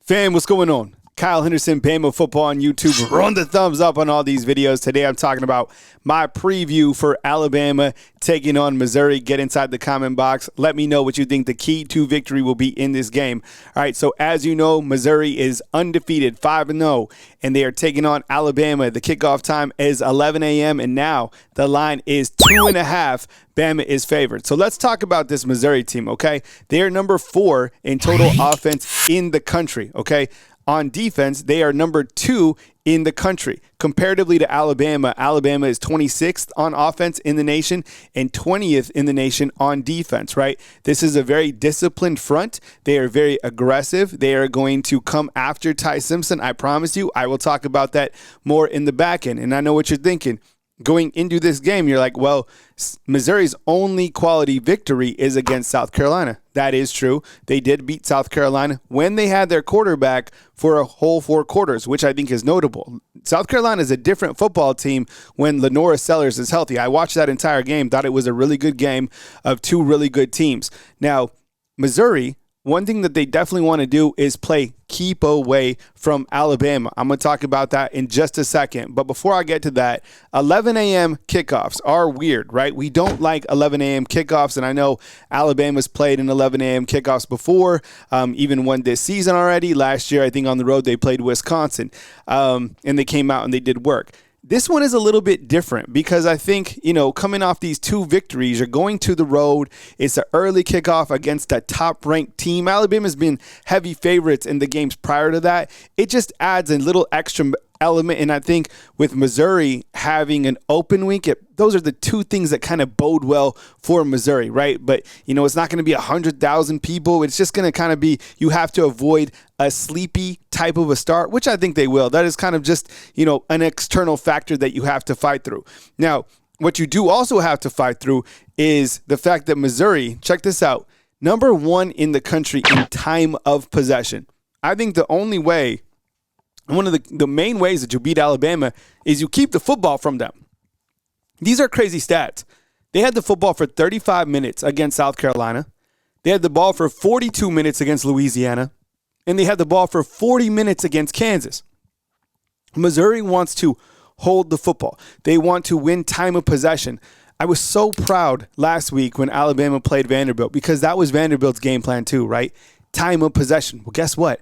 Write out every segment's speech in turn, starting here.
Fam, what's going on? Kyle Henderson, Bama Football on YouTube. Run the thumbs up on all these videos. Today I'm talking about my preview for Alabama taking on Missouri. Get inside the comment box. Let me know what you think the key to victory will be in this game. All right, so as you know, Missouri is undefeated, 5-0, and they are taking on Alabama. The kickoff time is 11 a.m., and now the line is 2.5. Bama is favored. So let's talk about this Missouri team, okay? They are number 4 in total offense in the country, okay? On defense, they are number 2 in the country. Comparatively to Alabama, Alabama is 26th on offense in the nation and 20th in the nation on defense, right? This is a very disciplined front. They are very aggressive. They are going to come after Ty Simpson. I promise you, I will talk about that more in the back end. And I know what you're thinking. Going into this game, you're like, well, Missouri's only quality victory is against South Carolina. That is true. They did beat South Carolina when they had their quarterback for a whole 4 quarters, which I think is notable. South Carolina is a different football team when Lenora Sellers is healthy. I watched that entire game, thought it was a really good game of 2 really good teams. Now, Missouri, one thing that they definitely want to do is keep away from Alabama. I'm going to talk about that in just a second. But before I get to that, 11 a.m. kickoffs are weird, right? We don't like 11 a.m. kickoffs, and I know Alabama's played in 11 a.m. kickoffs before, even won this season already. Last year, I think on the road, they played Wisconsin, and they came out and they did work. This one is a little bit different because I think, coming off these 2 victories, you're going to the road. It's an early kickoff against a top-ranked team. Alabama's been heavy favorites in the games prior to that. It just adds a little extra element, and I think with Missouri having an open week, those are the 2 things that kind of bode well for Missouri, right? But, it's not going to be 100,000 people. It's just going to kind of be, you have to avoid a sleepy type of a start, which I think they will. That is kind of just, an external factor that you have to fight through. Now, what you do also have to fight through is the fact that Missouri, check this out, number 1 in the country in time of possession. I think the only way, one of the main ways that you beat Alabama is you keep the football from them. These are crazy stats. They had the football for 35 minutes against South Carolina. They had the ball for 42 minutes against Louisiana. And they had the ball for 40 minutes against Kansas. Missouri wants to hold the football. They want to win time of possession. I was so proud last week when Alabama played Vanderbilt because that was Vanderbilt's game plan too, right? Time of possession. Well, guess what?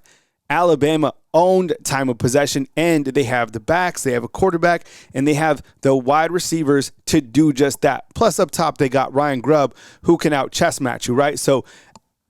Alabama owned time of possession, and they have the backs, they have a quarterback, and they have the wide receivers to do just that. Plus, up top, they got Ryan Grubb, who can out-chess match you, right? So,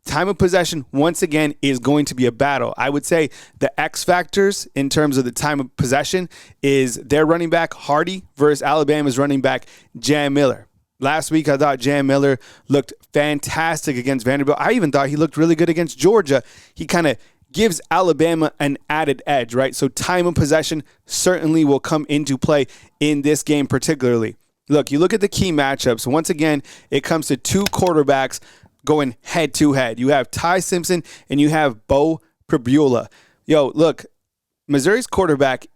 time of possession, once again, is going to be a battle. I would say the X factors in terms of the time of possession is their running back, Hardy, versus Alabama's running back, Jam Miller. Last week, I thought Jam Miller looked fantastic against Vanderbilt. I even thought he looked really good against Georgia. He kind of gives Alabama an added edge, right? So time of possession certainly will come into play in this game particularly. Look, you look at the key matchups. Once again, it comes to 2 quarterbacks going head-to-head. You have Ty Simpson and you have Bo Pribula. Look, Missouri's quarterback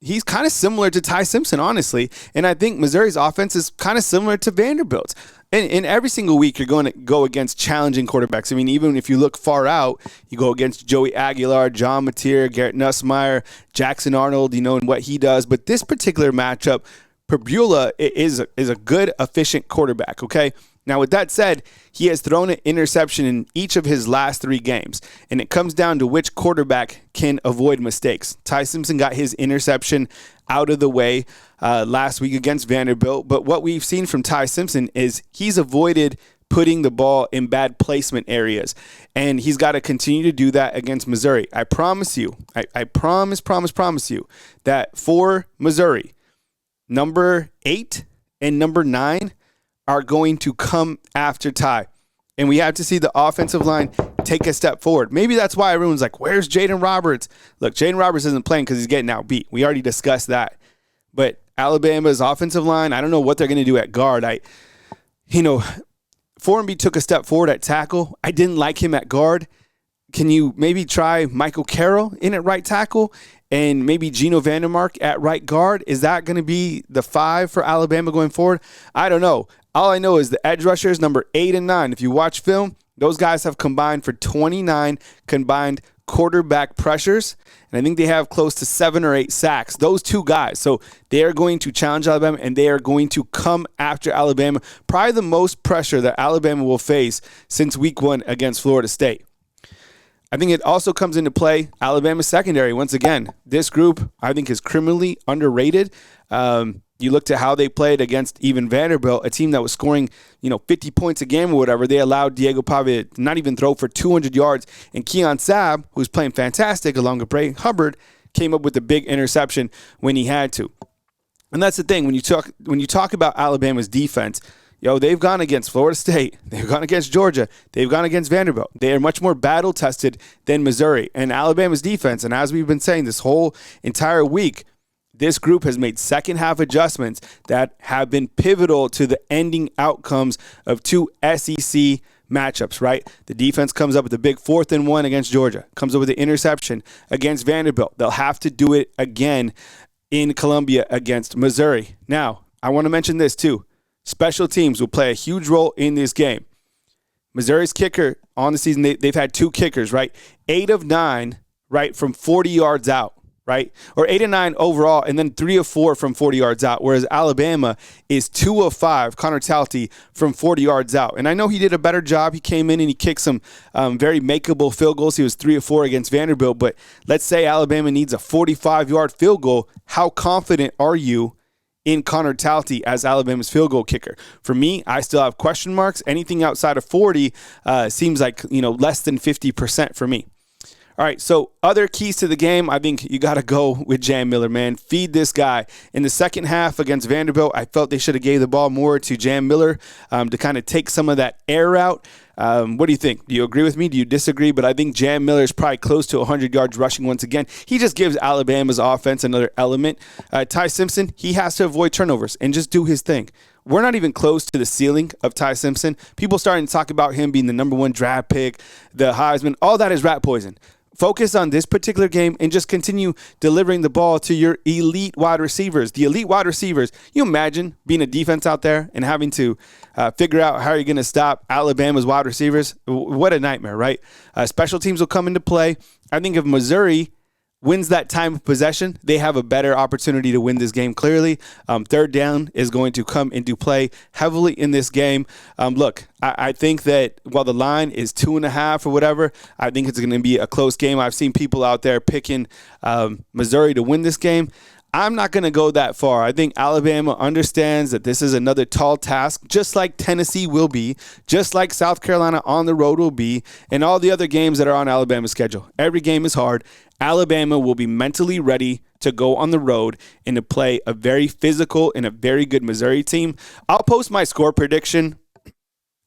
he's kind of similar to Ty Simpson, honestly. And I think Missouri's offense is kind of similar to Vanderbilt's. And every single week, you're going to go against challenging quarterbacks. I mean, even if you look far out, you go against Joey Aguilar, John Mateer, Garrett Nussmeier, Jackson Arnold, and what he does. But this particular matchup, Pribula is a good, efficient quarterback, okay? Now, with that said, he has thrown an interception in each of his last 3 games, and it comes down to which quarterback can avoid mistakes. Ty Simpson got his interception out of the way last week against Vanderbilt, but what we've seen from Ty Simpson is he's avoided putting the ball in bad placement areas, and he's got to continue to do that against Missouri. I promise you, I promise you that for Missouri, number 8 and number 9 are going to come after Ty. And we have to see the offensive line take a step forward. Maybe that's why everyone's like, where's Jaden Roberts? Look, Jaden Roberts isn't playing because he's getting outbeat. We already discussed that. But Alabama's offensive line, I don't know what they're going to do at guard. Formby took a step forward at tackle. I didn't like him at guard. Can you maybe try Michael Carroll in at right tackle and maybe Geno Vandermark at right guard? Is that going to be the 5 for Alabama going forward? I don't know. All I know is the edge rushers, number 8 and 9. If you watch film, those guys have combined for 29 combined quarterback pressures, and I think they have close to 7 or 8 sacks. Those two guys. So they are going to challenge Alabama, and they are going to come after Alabama. Probably the most pressure that Alabama will face since week 1 against Florida State. I think it also comes into play Alabama's secondary. Once again, this group I think is criminally underrated. You looked at how they played against even Vanderbilt, a team that was scoring 50 points a game or whatever. They allowed Diego Pavia to not even throw for 200 yards. And Keon Sabb, who's playing fantastic along with Bray Hubbard, came up with a big interception when he had to. And that's the thing. When you talk about Alabama's defense, they've gone against Florida State. They've gone against Georgia. They've gone against Vanderbilt. They are much more battle-tested than Missouri. And Alabama's defense, and as we've been saying this whole entire week, this group has made second-half adjustments that have been pivotal to the ending outcomes of 2 SEC matchups, right? The defense comes up with a big 4th and 1 against Georgia, comes up with an interception against Vanderbilt. They'll have to do it again in Columbia against Missouri. Now, I want to mention this too. Special teams will play a huge role in this game. Missouri's kicker on the season, they've had 2 kickers, right? 8 of 9, right, from 40 yards out, right? Or 8 of 9 overall, and then 3 of 4 from 40 yards out, whereas Alabama is 2 of 5, Connor Talty, from 40 yards out. And I know he did a better job. He came in and he kicked some very makeable field goals. He was 3 of 4 against Vanderbilt, but let's say Alabama needs a 45-yard field goal. How confident are you in Connor Talty as Alabama's field goal kicker? For me, I still have question marks. Anything outside of 40 seems like less than 50% for me. All right, so other keys to the game, I think you got to go with Jam Miller, man. Feed this guy. In the second half against Vanderbilt, I felt they should have gave the ball more to Jam Miller to kind of take some of that air out. What do you think? Do you agree with me? Do you disagree? But I think Jam Miller is probably close to 100 yards rushing once again. He just gives Alabama's offense another element. Ty Simpson, he has to avoid turnovers and just do his thing. We're not even close to the ceiling of Ty Simpson. People starting to talk about him being the number 1 draft pick, the Heisman. All that is rat poison. Focus on this particular game and just continue delivering the ball to your elite wide receivers. The elite wide receivers, you imagine being a defense out there and having to figure out how you're going to stop Alabama's wide receivers. What a nightmare, right? Special teams will come into play. I think if Missouri wins that time of possession, they have a better opportunity to win this game clearly. Third down is going to come into play heavily in this game. Look, I think that while the line is 2.5 or whatever, I think it's going to be a close game. I've seen people out there picking Missouri to win this game. I'm not going to go that far. I think Alabama understands that this is another tall task, just like Tennessee will be, just like South Carolina on the road will be, and all the other games that are on Alabama's schedule. Every game is hard. Alabama will be mentally ready to go on the road and to play a very physical and a very good Missouri team. I'll post my score prediction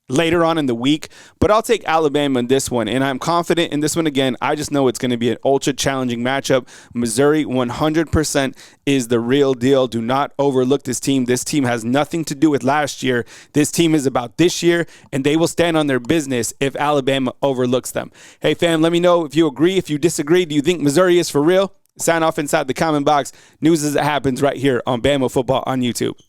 later on in the week, but I'll take Alabama in this one, and I'm confident in this one again. I just know it's going to be an ultra challenging matchup. Missouri 100% is the real deal. Do not overlook this team. This team has nothing to do with last year. This team is about this year, and they will stand on their business if Alabama overlooks them. Hey, fam, let me know if you agree, if you disagree. Do you think Missouri is for real? Sign off inside the comment box. News as it happens right here on Bama Football on YouTube.